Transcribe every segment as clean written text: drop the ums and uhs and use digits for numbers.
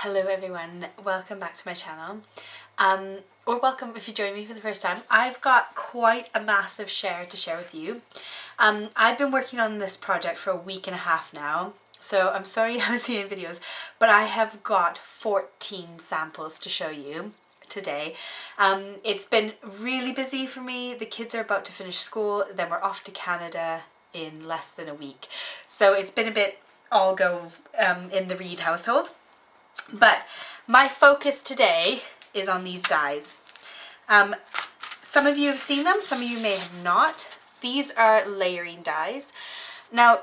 Hello everyone, welcome back to my channel, or welcome if you join me for the first time. I've got quite a massive share to share with you. I've been working on this project for a week and a half now, so I'm sorry you haven't seen any videos, but I have got 14 samples to show you today. It's been really busy for me. The kids are about to finish school, then we're off to Canada in less than a week. So it's been a bit all go in the Reade household. But my focus today is on these dies. Some of you have seen them, some of you may have not. These are layering dies. Now,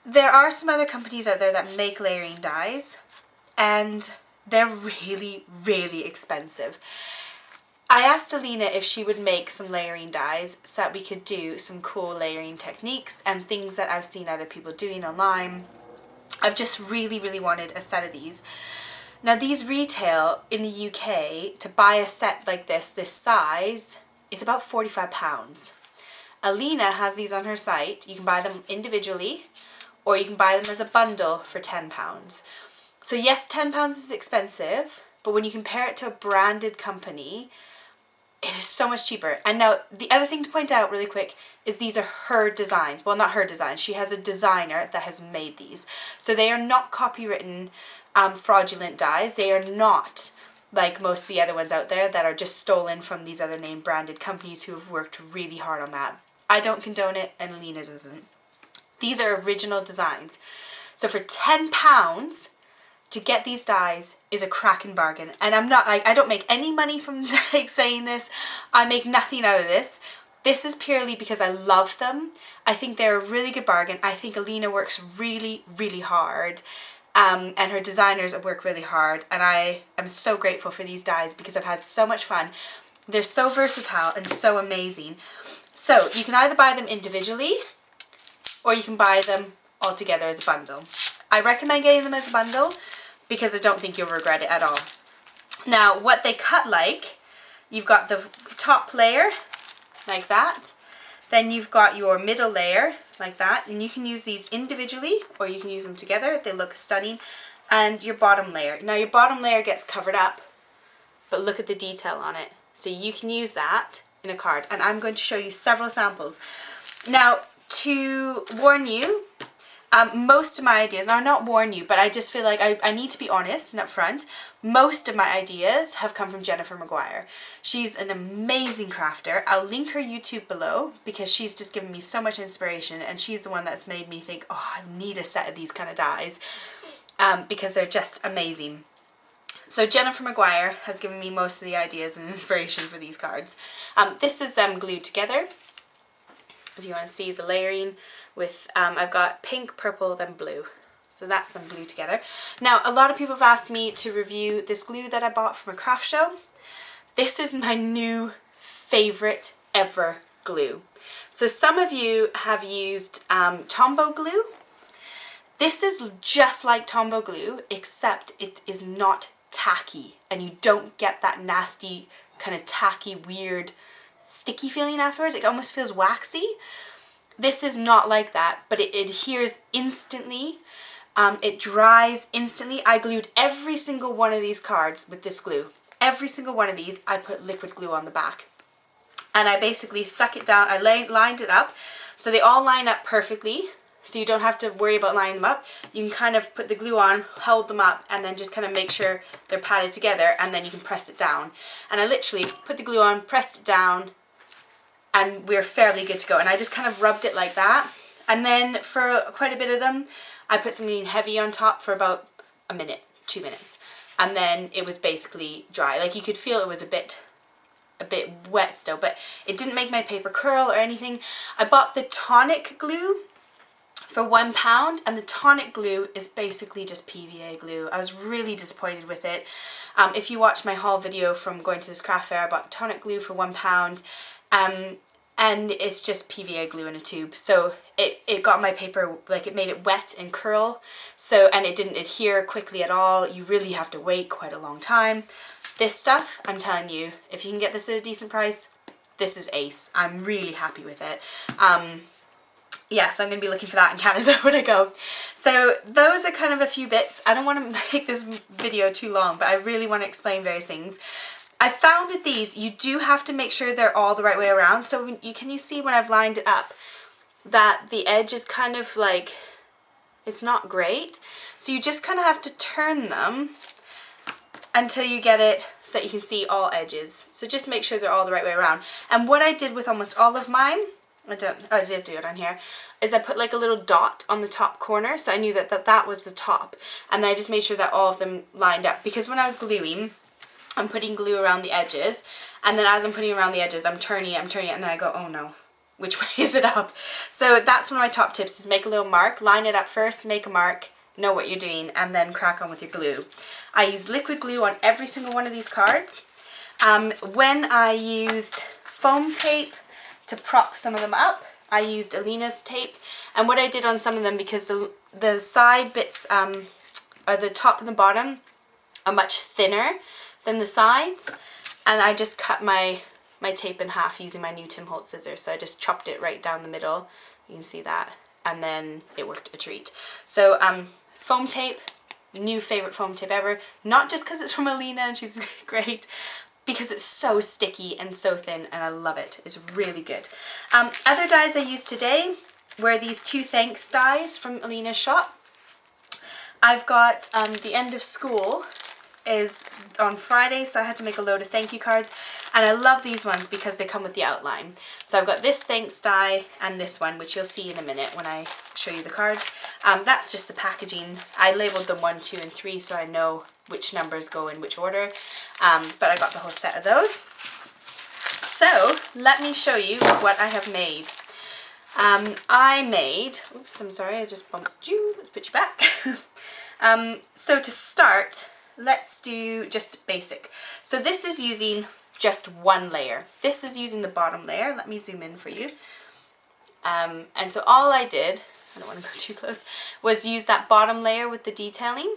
there are some other companies out there that make layering dies, and they're really, really expensive. I asked Alina if she would make some layering dies so that we could do some cool layering techniques and things that I've seen other people doing online. I've just really, really wanted a set of these. Now these retail in the UK, to buy a set like this size, is about £45. Alina has these on her site. You can buy them individually or you can buy them as a bundle for £10. So yes, £10 is expensive, but when you compare it to a branded company, it is so much cheaper. And now the other thing to point out really quick is these are her designs. Well, not her designs. She has a designer that has made these. So they are not copywritten fraudulent dies. They are not like most of the other ones out there that are just stolen from these other name branded companies who have worked really hard on that. I don't condone it and Alina doesn't. These are original designs. So for £10 to get these dies is a cracking bargain. And I'm not like, I don't make any money from like saying this. I make nothing out of this. This is purely because I love them. I think they're a really good bargain. I think Alina works really, really hard. And her designers work really hard. And I am so grateful for these dies because I've had so much fun. They're so versatile and so amazing. So you can either buy them individually or you can buy them all together as a bundle. I recommend getting them as a bundle because I don't think you'll regret it at all. Now what they cut like, you've got the top layer like that, then you've got your middle layer like that, and you can use these individually or you can use them together. They look stunning. And your bottom layer. Now your bottom layer gets covered up, but look at the detail on it. So you can use that in a card, and I'm going to show you several samples. Now to warn you, most of my ideas, now not warn you, but I just feel like I need to be honest and upfront. Most of my ideas have come from Jennifer McGuire. She's an amazing crafter. I'll link her YouTube below because she's just given me so much inspiration, and she's the one that's made me think, oh, I need a set of these kind of dies because they're just amazing. So Jennifer McGuire has given me most of the ideas and inspiration for these cards. This is them glued together. If you want to see the layering with, I've got pink, purple, then blue. So that's them glued together. Now, a lot of people have asked me to review this glue that I bought from a craft show. This is my new favorite ever glue. So some of you have used Tombow glue. This is just like Tombow glue, except it is not tacky, and you don't get that nasty, kind of tacky, weird, sticky feeling afterwards. It almost feels waxy. This is not like that, but it adheres instantly. It dries instantly. I glued every single one of these cards with this glue. Every single one of these, I put liquid glue on the back. And I basically stuck it down. I lined it up so they all line up perfectly. So you don't have to worry about lining them up. You can kind of put the glue on, hold them up, and then just kind of make sure they're patted together, and then you can press it down. And I literally put the glue on, pressed it down, and we're fairly good to go. And I just kind of rubbed it like that. And then for quite a bit of them, I put something heavy on top for about a minute, 2 minutes. And then it was basically dry. Like you could feel it was a bit wet still, but it didn't make my paper curl or anything. I bought the tonic glue for £1, and the tonic glue is basically just PVA glue. I was really disappointed with it. If you watch my haul video from going to this craft fair, I bought tonic glue for £1, and it's just PVA glue in a tube. So it got my paper, like it made it wet and curl, so, and it didn't adhere quickly at all. You really have to wait quite a long time. This stuff, I'm telling you, if you can get this at a decent price, this is ace. I'm really happy with it. yeah, so I'm going to be looking for that in Canada when I go. So those are kind of a few bits. I don't want to make this video too long, but I really want to explain various things. I found with these, you do have to make sure they're all the right way around. So when you see when I've lined it up that the edge is kind of like, it's not great. So you just kind of have to turn them until you get it so that you can see all edges. So just make sure they're all the right way around. And what I did with almost all of mine, I did do it on here, is I put like a little dot on the top corner, so I knew that was the top, and then I just made sure that all of them lined up, because when I was gluing, I'm putting glue around the edges, and then as I'm putting around the edges, I'm turning it, and then I go, oh no, which way is it up? So that's one of my top tips, is make a little mark, line it up first, make a mark, know what you're doing, and then crack on with your glue. I use liquid glue on every single one of these cards. When I used foam tape to prop some of them up, I used Alina's tape, and what I did on some of them, because the side bits, or the top and the bottom, are much thinner than the sides, and I just cut my tape in half using my new Tim Holtz scissors. So I just chopped it right down the middle, you can see that, and then it worked a treat. So foam tape, new favorite foam tape ever, not just because it's from Alina and she's great, because it's so sticky and so thin, and I love it. It's really good. Other dies I used today were these 2 thanks dies from Alina's shop. I've got the end of school is on Friday, so I had to make a load of thank you cards, and I love these ones because they come with the outline. So I've got this thanks die and this one, which you'll see in a minute when I show you the cards. That's just the packaging. I labeled them 1, 2, and 3 so I know which numbers go in which order, but I got the whole set of those. So let me show you what I have made. I made, oops, I'm sorry, I just bumped you, let's put you back. So to start, let's do just basic. So this is using just one layer. This is using the bottom layer. Let me zoom in for you. And so all I did, I don't want to go too close, was use that bottom layer with the detailing.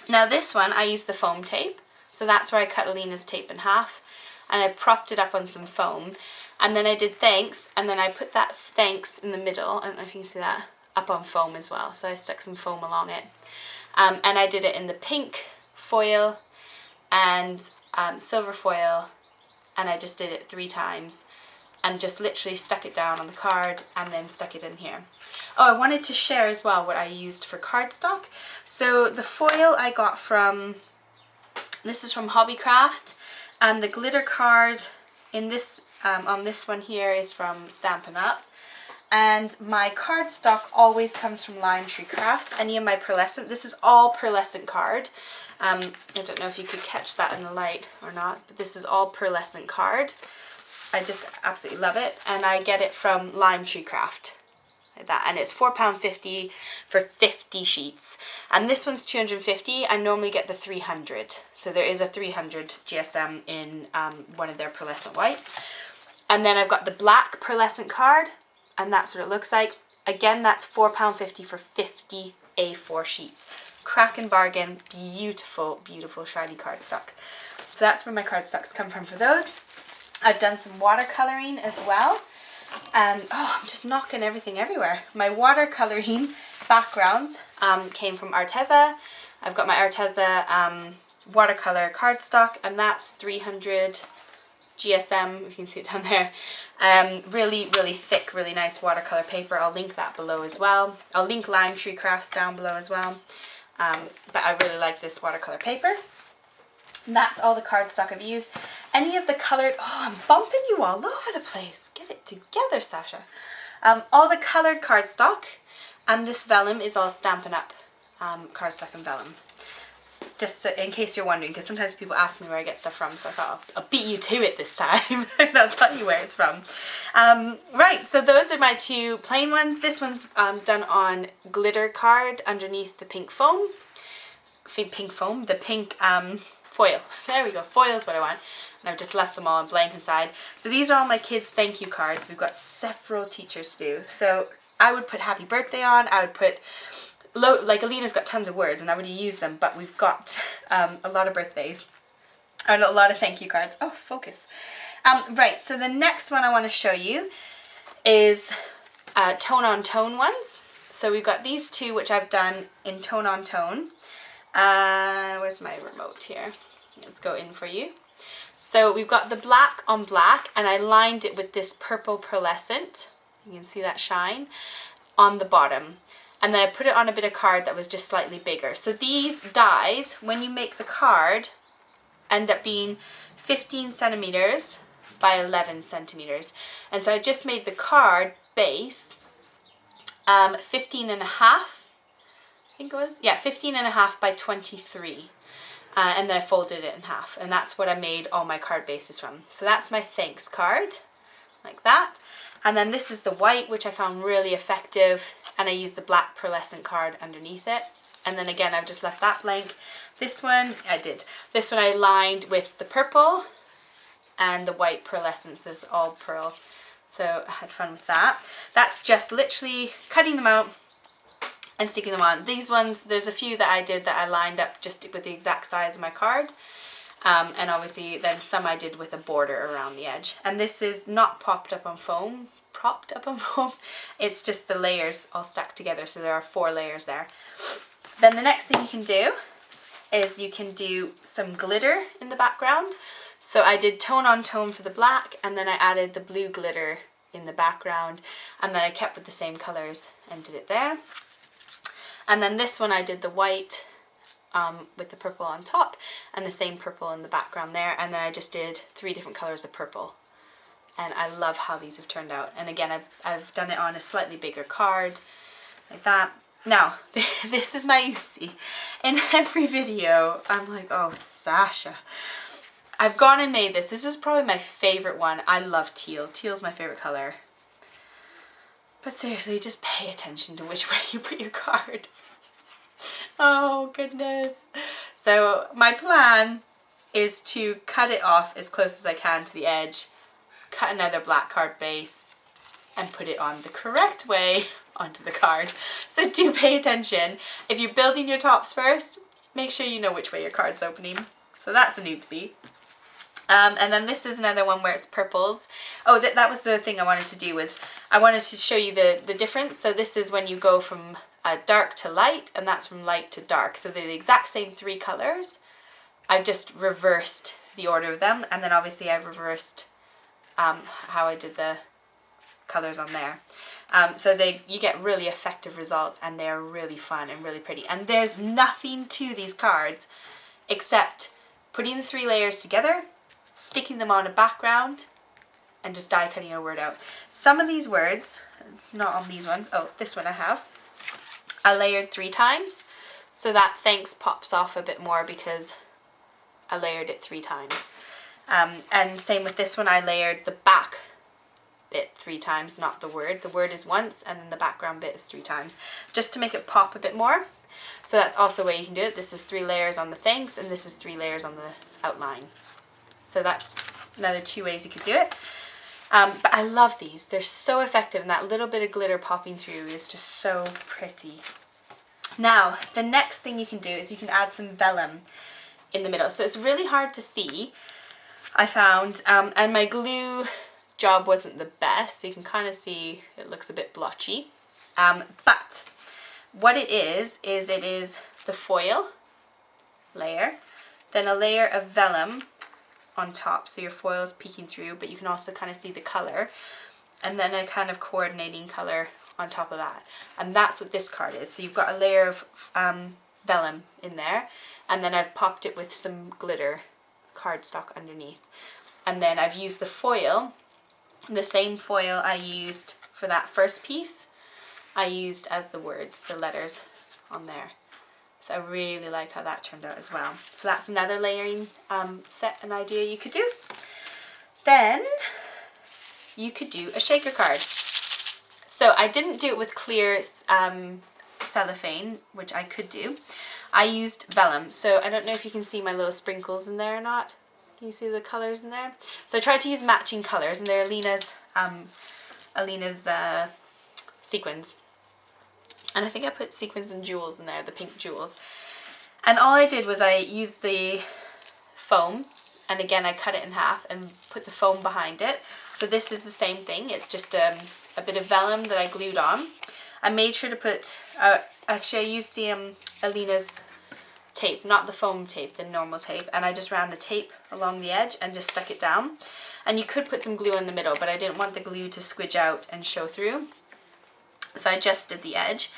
Now this one, I used the foam tape. So that's where I cut Alina's tape in half, and I propped it up on some foam. And then I did thanks, and then I put that thanks in the middle, I don't know if you can see that, up on foam as well. So I stuck some foam along it. And I did it in the pink foil and silver foil, and I just did it 3 times and just literally stuck it down on the card and then stuck it in here. Oh, I wanted to share as well what I used for cardstock. So the foil I got from, this is from Hobbycraft, and the glitter card in this on this one here is from Stampin' Up. And my cardstock always comes from Lime Tree Crafts. Any of my pearlescent, this is all pearlescent card. I don't know if you could catch that in the light or not, but this is all pearlescent card. I just absolutely love it, and I get it from Lime Tree Craft, like that, and it's £4.50 for 50 sheets. And this one's 250. I normally get the 300, so there is a 300 GSM in one of their pearlescent whites. And then I've got the black pearlescent card, and that's what it looks like. Again, that's £4.50 for 50 A4 sheets. Cracking bargain, beautiful, beautiful shiny cardstock. So that's where my cardstocks come from for those. I've done some watercoloring as well. And oh, I'm just knocking everything everywhere. My watercoloring backgrounds came from Arteza. I've got my Arteza watercolor cardstock, and that's 300 GSM, if you can see it down there. Really, really thick, really nice watercolor paper. I'll link that below as well. I'll link Lime Tree Crafts down below as well. But I really like this watercolor paper. And that's all the cardstock I've used. Any of the colored, oh, I'm bumping you all over the place. Get it together, Sasha. All the colored cardstock, and this vellum is all Stampin' Up cardstock and vellum. Just so, in case you're wondering, because sometimes people ask me where I get stuff from, so I thought I'll beat you to it this time and I'll tell you where it's from. Right, so those are my 2 plain ones. This one's done on glitter card underneath the pink foam. The pink foil. There we go, foil is what I want. And I've just left them all in blank inside. So these are all my kids' thank you cards. We've got several teachers to do. So I would put happy birthday on, I would put, like Alina's got tons of words and I would use them, but we've got a lot of birthdays and a lot of thank you cards. Oh, focus. Right, so the next one I want to show you is tone on tone ones. So we've got these two which I've done in tone on tone. Where's my remote here? Let's go in for you. So we've got the black on black, and I lined it with this purple pearlescent. You can see that shine on the bottom. And then I put it on a bit of card that was just slightly bigger. So these dies, when you make the card, end up being 15 centimeters by 11 centimeters. And so I just made the card base 15 and a half, I think it was, yeah, 15 and a half by 23. And then I folded it in half, and that's what I made all my card bases from. So that's my thanks card, like that. And then this is the white, which I found really effective, and I used the black pearlescent card underneath it. And then again, I've just left that blank. This one, this one I lined with the purple, and the white pearlescence is all pearl. So I had fun with that. That's just literally cutting them out and sticking them on. These ones, there's a few that I did that I lined up just with the exact size of my card. And obviously then some I did with a border around the edge. And this is not propped up on foam. It's just the layers all stuck together. So there are 4 layers there. Then the next thing you can do is you can do some glitter in the background. So I did tone on tone for the black, and then I added the blue glitter in the background, and then I kept with the same colors and did it there. And then this one I did the white with the purple on top and the same purple in the background there, and then I just did 3 different colors of purple. And I love how these have turned out. And again, I've done it on a slightly bigger card, like that. Now, this is my, you see, in every video, I'm like, oh, Sasha. I've gone and made this. This is probably my favorite one. I love teal. Teal's my favorite color. But seriously, just pay attention to which way you put your card. Oh, goodness. So my plan is to cut it off as close as I can to the edge, cut another black card base, and put it on the correct way onto the card. So do pay attention. If you're building your tops first, make sure you know which way your card's opening. So that's an oopsie. And then this is another one where it's purples. Oh, that was the thing I wanted to do, was I wanted to show you the difference. So this is when you go from dark to light, and that's from light to dark. So they're the exact same 3 colors. I've just reversed the order of them, and then obviously I've reversed how I did the colors on there. So you get really effective results, and they're really fun and really pretty. And there's nothing to these cards except putting the 3 layers together, sticking them on a background, and just die cutting a word out. Some of these words, it's not on these ones, oh, this one I layered 3 times, so that thanks pops off a bit more because I layered it 3 times. And same with this one, I layered the back bit 3 times, not the word. The word is once, and then the background bit is 3 times, just to make it pop a bit more. So that's also a way you can do it. This is 3 layers on the thanks, and this is 3 layers on the outline. So that's another 2 ways you could do it. But I love these. They're so effective, and that little bit of glitter popping through is just so pretty. Now, the next thing you can do is you can add some vellum in the middle. So it's really hard to see, I found, and my glue job wasn't the best, so you can kind of see it looks a bit blotchy. But what it is the foil layer, then a layer of vellum on top, so your foil is peeking through, but you can also kind of see the color, and then a kind of coordinating color on top of that. And that's what this card is. So you've got a layer of vellum in there, and then I've popped it with some glitter cardstock underneath. And then I've used the foil, the same foil I used for that first piece, I used as the words, the letters on there. So I really like how that turned out as well. So that's another layering set and idea you could do. Then you could do a shaker card. So I didn't do it with clear cellophane, which I could do. I used vellum. So I don't know if you can see my little sprinkles in there or not. Can you see the colors in there? So I tried to use matching colors, and they're Alina's sequins. And I think I put sequins and jewels in there, the pink jewels. And all I did was I used the foam, and again I cut it in half and put the foam behind it. So this is the same thing, it's just a bit of vellum that I glued on. I made sure to put, actually I used the Alina's tape, not the foam tape, the normal tape, and I just ran the tape along the edge and just stuck it down. And you could put some glue in the middle, but I didn't want the glue to squidge out and show through, so I just did the edge.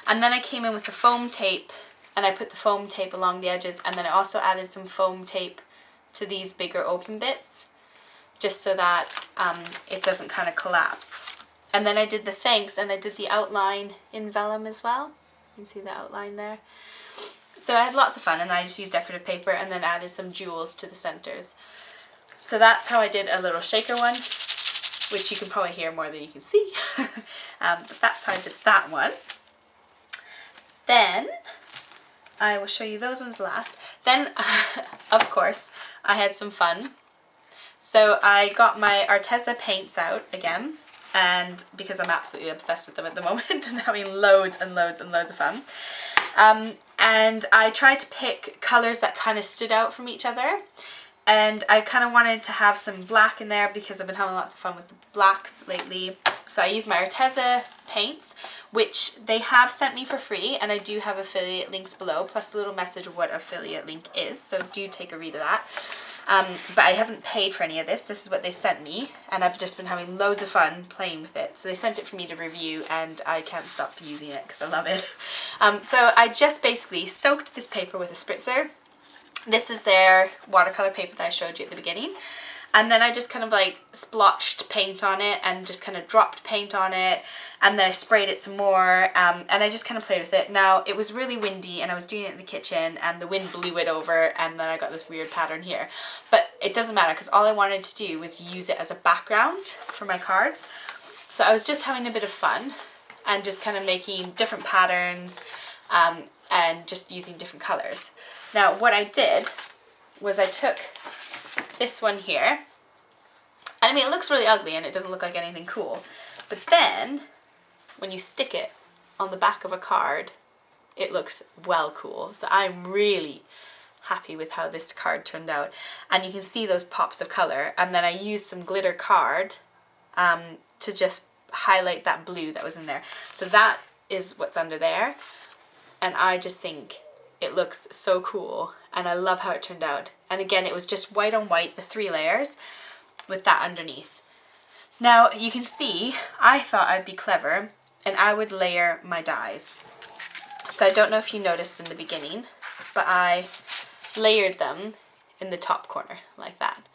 And then I came in with the foam tape, and I put the foam tape along the edges, and then I also added some foam tape to these bigger open bits, just so that it doesn't kind of collapse. And then I did the thanks, and I did the outline in vellum as well. You can see the outline there. So I had lots of fun, and I just used decorative paper and then added some jewels to the centers. So that's how I did a little shaker one, which you can probably hear more than you can see. But that's how I did that one. Then I will show you those ones last. Then, of course, I had some fun. So I got my Arteza paints out again, and because I'm absolutely obsessed with them at the moment and having loads and loads and loads of fun. And I tried to pick colours that kind of stood out from each other, and I kind of wanted to have some black in there because I've been having lots of fun with the blacks lately. So I used my Arteza paints, which they have sent me for free, and I do have affiliate links below, plus a little message of what affiliate link is, so do take a read of that. But I haven't paid for any of this. This is what they sent me, and I've just been having loads of fun playing with it. So they sent it for me to review, and I can't stop using it because I love it. So I just basically soaked this paper with a spritzer. This is their watercolor paper that I showed you at the beginning. And then I just kind of like splotched paint on it and just kind of dropped paint on it, and then I sprayed it some more, and I just kind of played with it. Now it was really windy and I was doing it in the kitchen and the wind blew it over, and then I got this weird pattern here. But it doesn't matter because all I wanted to do was use it as a background for my cards. So I was just having a bit of fun and just kind of making different patterns and just using different colors. Now what I did was I took this one here, and I mean it looks really ugly and it doesn't look like anything cool, but then when you stick it on the back of a card it looks well cool. So I'm really happy with how this card turned out, and you can see those pops of color, and then I used some glitter card to just highlight that blue that was in there. So that is what's under there, and I just think it looks so cool, and I love how it turned out. And again, it was just white on white, the 3 layers, with that underneath. Now, you can see, I thought I'd be clever, and I would layer my dies. So I don't know if you noticed in the beginning, but I layered them in the top corner, like that.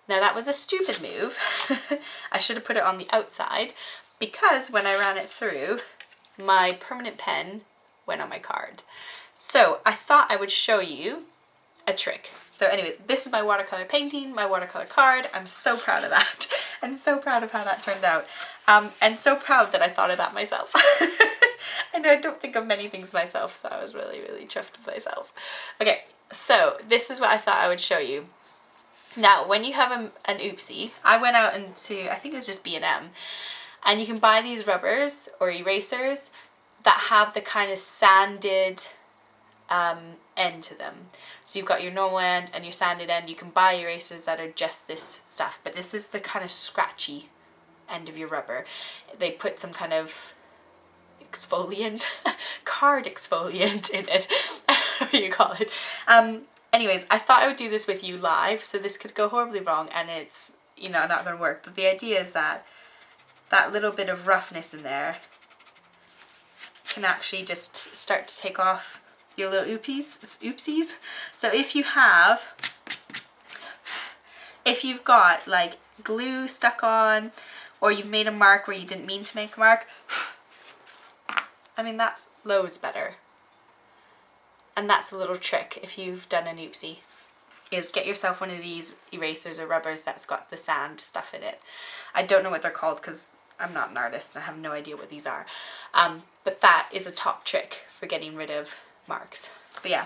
Now that was a stupid move. I should have put it on the outside, because when I ran it through, my permanent pen went on my card. So I thought I would show you a trick. So anyway, this is my watercolor painting, my watercolor card. I'm so proud of that. I'm so proud of how that turned out. And so proud that I thought of that myself. I know I don't think of many things myself, so I was really, really chuffed with myself. Okay, so this is what I thought I would show you. Now, when you have an oopsie, I went out into, I think it was just B&M, and you can buy these rubbers or erasers that have the kind of sanded end to them. So you've got your normal end and your sanded end. You can buy erasers that are just this stuff, but this is the kind of scratchy end of your rubber. They put some kind of exfoliant, card exfoliant in it, whatever you call it. Anyways, I thought I would do this with you live, so this could go horribly wrong and it's, you know, not going to work. But the idea is that that little bit of roughness in there can actually just start to take off your little oopsies. So if you've got like glue stuck on, or you've made a mark where you didn't mean to make a mark, I mean that's loads better. And that's a little trick if you've done an oopsie, is get yourself one of these erasers or rubbers that's got the sand stuff in it. I don't know what they're called because I'm not an artist and I have no idea what these are. But that is a top trick for getting rid of marks. But yeah,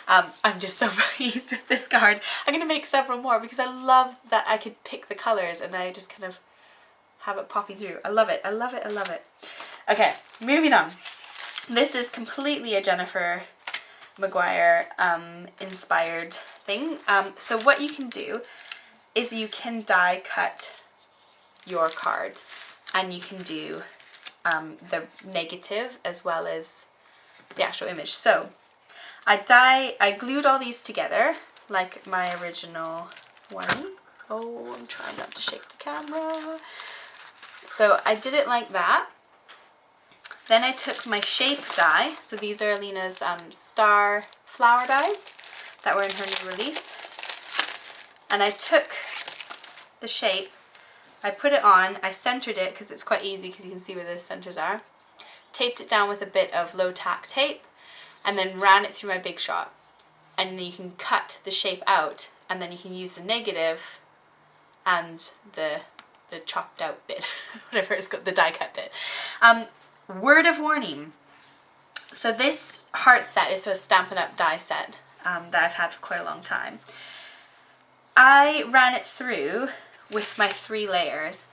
I'm just so pleased with this card. I'm going to make several more because I love that I could pick the colours and I just kind of have it popping through. I love it, I love it, I love it. Okay, moving on. This is completely a Jennifer McGuire inspired thing. So what you can do is you can die cut your card. and you can do the negative as well as the actual image. So I glued all these together like my original one. Oh, I'm trying not to shake the camera. So I did it like that. Then I took my shape die. So these are Alina's star flower dies that were in her new release. And I took the shape, I put it on, I centered it because it's quite easy because you can see where the centers are. Taped it down with a bit of low tack tape and then ran it through my Big Shot. And then you can cut the shape out and then you can use the negative and the chopped out bit, whatever it's called, the die cut bit. Word of warning. So this heart set is a Stampin' Up die set that I've had for quite a long time. I ran it through with my 3 layers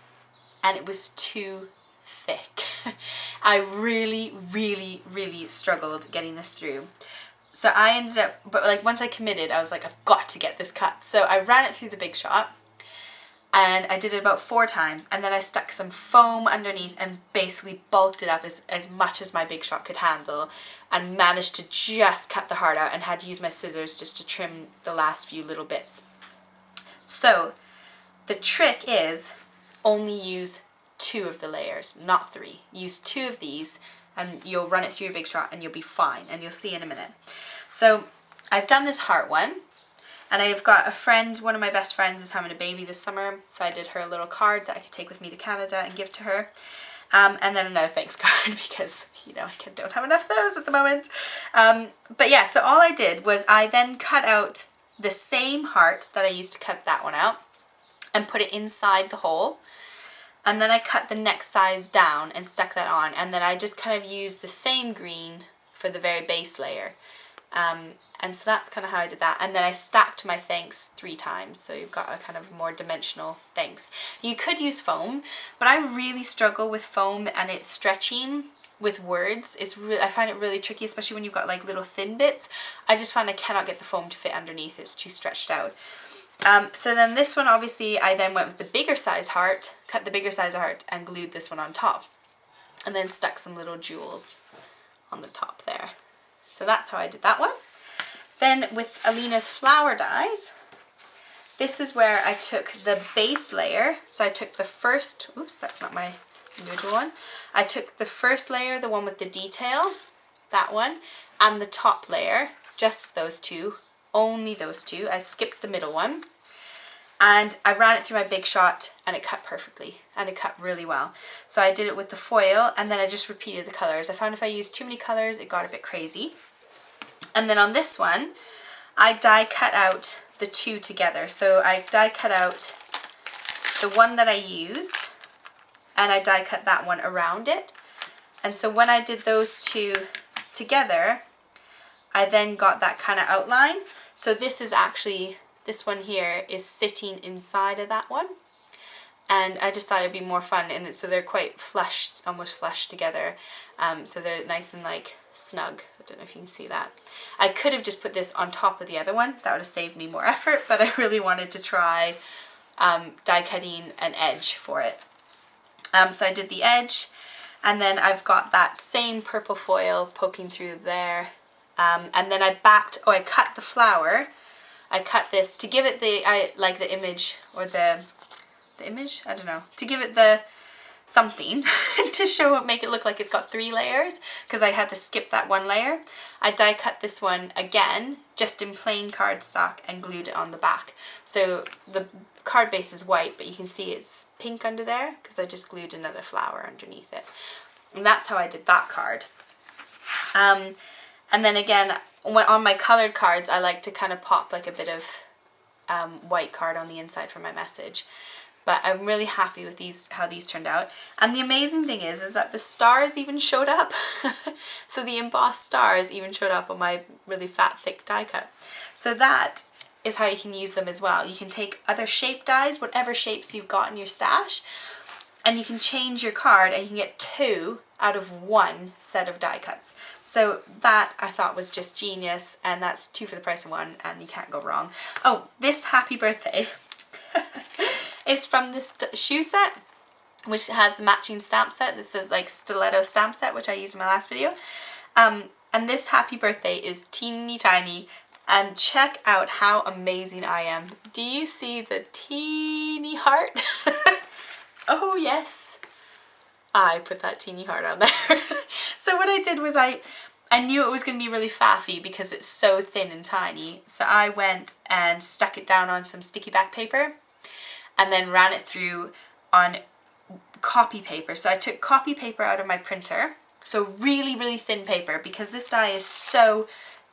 and it was too thick. I really struggled getting this through. So I ended up, but like once I committed, I was like, I've got to get this cut. So I ran it through the Big Shot and I did it about 4 times and then I stuck some foam underneath and basically bulked it up as much as my Big Shot could handle and managed to just cut the heart out and had to use my scissors just to trim the last few little bits. So the trick is only use 2 of the layers, not 3. Use 2 of these and you'll run it through your Big Shot and you'll be fine, and you'll see in a minute. So I've done this heart one. And I've got a friend, one of my best friends is having a baby this summer, so I did her a little card that I could take with me to Canada and give to her. And then another thanks card because, you know, I don't have enough of those at the moment. But yeah, so all I did was I then cut out the same heart that I used to cut that one out and put it inside the hole. And then I cut the next size down and stuck that on. And then I just kind of used the same green for the very base layer. And so that's kind of how I did that. And then I stacked my thanks 3 times. So you've got a kind of more dimensional thanks. You could use foam, but I really struggle with foam and it's stretching with words. I find it really tricky, especially when you've got like little thin bits. I just find I cannot get the foam to fit underneath. It's too stretched out. So then this one, obviously, I then went with the bigger size heart, cut the bigger size heart and glued this one on top. And then stuck some little jewels on the top there. So that's how I did that one. Then with Alina's flower dies, this is where I took the base layer. So I took the first, oops, that's not my individual one. I took the first layer, the one with the detail, that one, and the top layer, just those 2, only those 2. I skipped the middle one. And I ran it through my Big Shot and it cut perfectly and it cut really well. So I did it with the foil and then I just repeated the colors. I found if I used too many colors, it got a bit crazy. And then on this one, I die cut out the 2 together. So I die cut out the one that I used and I die cut that one around it. And so when I did those 2 together, I then got that kind of outline. So this is actually, this one here is sitting inside of that one. And I just thought it'd be more fun, and so they're quite flushed, almost flushed together. So they're nice and like snug. I don't know if you can see that. I could have just put this on top of the other one. That would have saved me more effort, but I really wanted to try die cutting an edge for it. So I did the edge, and then I've got that same purple foil poking through there. And then I cut the flower. I cut this to give it the image, or the image? I don't know. To give it the something to show it, make it look like it's got 3 layers, because I had to skip that 1 layer. I die cut this one again, just in plain cardstock, and glued it on the back. So the card base is white, but you can see it's pink under there, because I just glued another flower underneath it. And that's how I did that card. And then again, on my colored cards, I like to kind of pop like a bit of white card on the inside for my message. But I'm really happy with how these turned out. And the amazing thing is that the stars even showed up. So the embossed stars even showed up on my really fat, thick die cut. So that is how you can use them as well. You can take other shape dies, whatever shapes you've got in your stash, and you can change your card and you can get 2 out of 1 set of die cuts. So that I thought was just genius, and that's 2 for the price of 1, and you can't go wrong. Oh, this happy birthday is from this shoe set. which has matching stamp set. This is like stiletto stamp set, which I used in my last video. And this happy birthday is teeny tiny, and check out how amazing I am. Do you see the teeny heart? Oh yes, I put that teeny heart on there. So what I did was I knew it was going to be really faffy because it's so thin and tiny, so I went and stuck it down on some sticky back paper and then ran it through on copy paper. So I took copy paper out of my printer, so really, really thin paper, because this die is so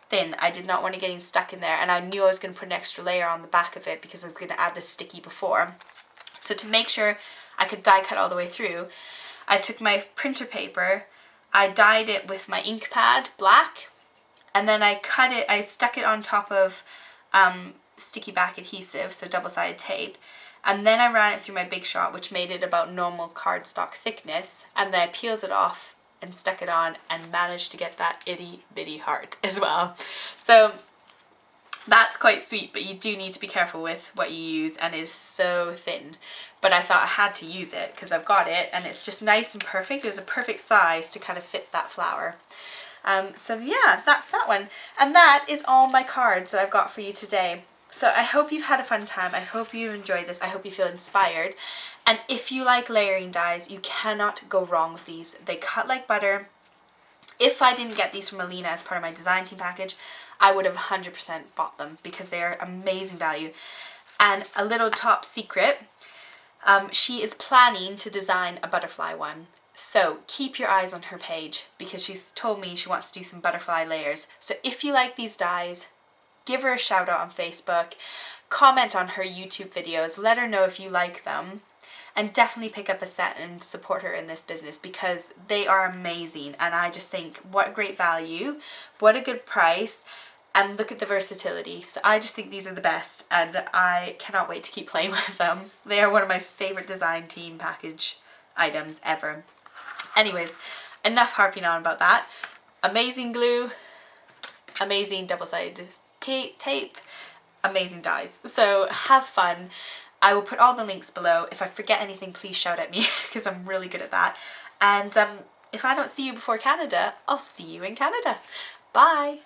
thin. I did not want it getting stuck in there, and I knew I was going to put an extra layer on the back of it because I was going to add the sticky before. So to make sure I could die cut all the way through, I took my printer paper, I dyed it with my ink pad black, and then I cut it, I stuck it on top of sticky back adhesive, so double-sided tape, and then I ran it through my Big Shot, which made it about normal cardstock thickness, and then I peeled it off and stuck it on and managed to get that itty bitty heart as well. So that's quite sweet, but you do need to be careful with what you use, and it is so thin. But I thought I had to use it because I've got it, and it's just nice and perfect. It was a perfect size to kind of fit that flower. So yeah, that's that one. And that is all my cards that I've got for you today. So I hope you've had a fun time. I hope you enjoyed this. I hope you feel inspired. And if you like layering dies, you cannot go wrong with these. They cut like butter. If I didn't get these from Alina as part of my design team package, I would have 100% bought them because they are amazing value. And a little top secret, she is planning to design a butterfly one. So keep your eyes on her page because she's told me she wants to do some butterfly layers. So if you like these dies, give her a shout out on Facebook, comment on her YouTube videos, let her know if you like them, and definitely pick up a set and support her in this business because they are amazing. And I just think what a great value, what a good price, and look at the versatility. So I just think these are the best, and I cannot wait to keep playing with them. They are one of my favorite design team package items ever. Anyways, enough harping on about that. Amazing glue, amazing double-sided tape, amazing dies. So have fun. I will put all the links below. If I forget anything, please shout at me because I'm really good at that. And if I don't see you before Canada, I'll see you in Canada. Bye!